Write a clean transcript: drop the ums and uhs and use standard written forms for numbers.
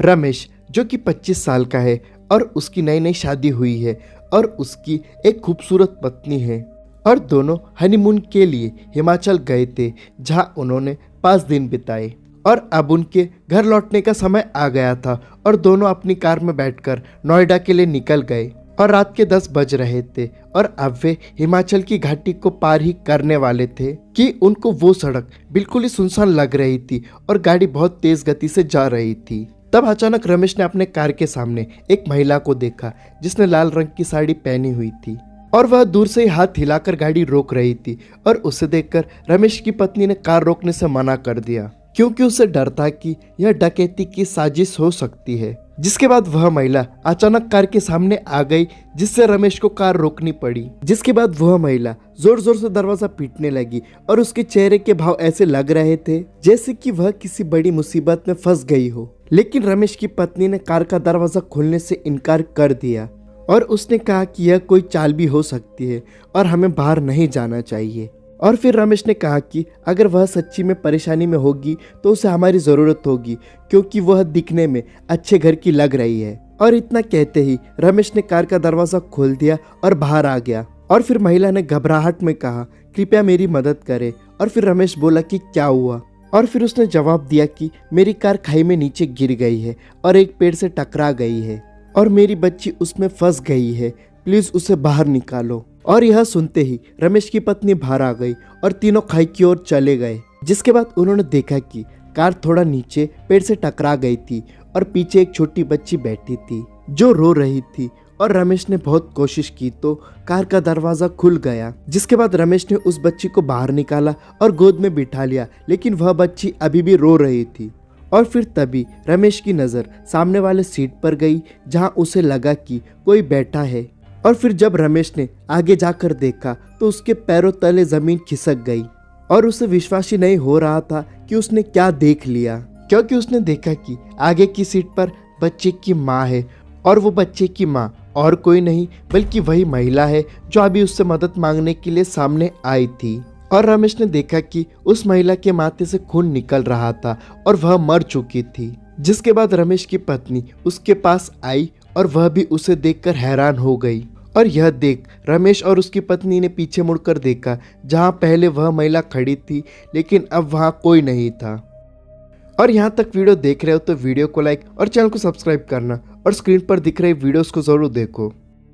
रमेश जो कि 25 साल का है और उसकी नई नई शादी हुई है और उसकी एक खूबसूरत पत्नी है और दोनों हनीमून के लिए हिमाचल गए थे जहां उन्होंने 5 दिन बिताए और अब उनके घर लौटने का समय आ गया था और दोनों अपनी कार में बैठकर नोएडा के लिए निकल गए और रात के 10 बज रहे थे और अब वे हिमाचल की घाटी को पार ही करने वाले थे कि उनको वो सड़क बिल्कुल ही सुनसान लग रही थी और गाड़ी बहुत तेज गति से जा रही थी। तब अचानक रमेश ने अपने कार के सामने एक महिला को देखा जिसने लाल रंग की साड़ी पहनी हुई थी और वह दूर से ही हाथ हिलाकर गाड़ी रोक रही थी और उसे देखकर रमेश की पत्नी ने कार रोकने से मना कर दिया क्योंकि उसे डर था कि यह डकैती की साजिश हो सकती है। जिसके बाद वह महिला अचानक कार के सामने आ गई जिससे रमेश को कार रोकनी पड़ी। जिसके बाद वह महिला जोर जोर से दरवाजा पीटने लगी और उसके चेहरे के भाव ऐसे लग रहे थे जैसे कि वह किसी बड़ी मुसीबत में फंस गई हो। लेकिन रमेश की पत्नी ने कार का दरवाजा खोलने से इनकार कर दिया और उसने कहा कि यह कोई चाल भी हो सकती है और हमें बाहर नहीं जाना चाहिए। और फिर रमेश ने कहा कि अगर वह सच्ची में परेशानी में होगी तो उसे हमारी ज़रूरत होगी क्योंकि वह दिखने में अच्छे घर की लग रही है। और इतना कहते ही रमेश ने कार का दरवाज़ा खोल दिया और बाहर आ गया। और फिर महिला ने घबराहट में कहा कृपया मेरी मदद करें। और फिर रमेश बोला कि क्या हुआ। और फिर उसने जवाब दिया कि मेरी कार खाई में नीचे गिर गई है और एक पेड़ से टकरा गई है और मेरी बच्ची उसमें फंस गई है, प्लीज़ उसे बाहर निकालो। और यह सुनते ही रमेश की पत्नी बाहर आ गई और तीनों खाई की ओर चले गए। जिसके बाद उन्होंने देखा कि कार थोड़ा नीचे पेड़ से टकरा गई थी और पीछे एक छोटी बच्ची बैठी थी जो रो रही थी और रमेश ने बहुत कोशिश की तो कार का दरवाजा खुल गया। जिसके बाद रमेश ने उस बच्ची को बाहर निकाला और गोद में बिठा लिया, लेकिन वह बच्ची अभी भी रो रही थी। और फिर तभी रमेश की नज़र सामने वाले सीट पर गई जहां उसे लगा कि कोई बैठा है। और फिर जब रमेश ने आगे जाकर देखा तो उसके पैरों तले जमीन खिसक गई और उसे विश्वास ही नहीं हो रहा था कि उसने क्या देख लिया, क्योंकि उसने देखा कि आगे की सीट पर बच्चे की माँ है और वो बच्चे की माँ और कोई नहीं बल्कि वही महिला है जो अभी उससे मदद मांगने के लिए सामने आई थी। और रमेश ने देखा कि उस महिला के माथे से खून निकल रहा था और वह मर चुकी थी। जिसके बाद रमेश की पत्नी उसके पास आई और वह भी उसे देखकर हैरान हो गई। और यह देख रमेश और उसकी पत्नी ने पीछे मुड़कर देखा जहां पहले वह महिला खड़ी थी, लेकिन अब वहां कोई नहीं था। और यहां तक वीडियो देख रहे हो तो वीडियो को लाइक और चैनल को सब्सक्राइब करना और स्क्रीन पर दिख रहे वीडियोस को जरूर देखो।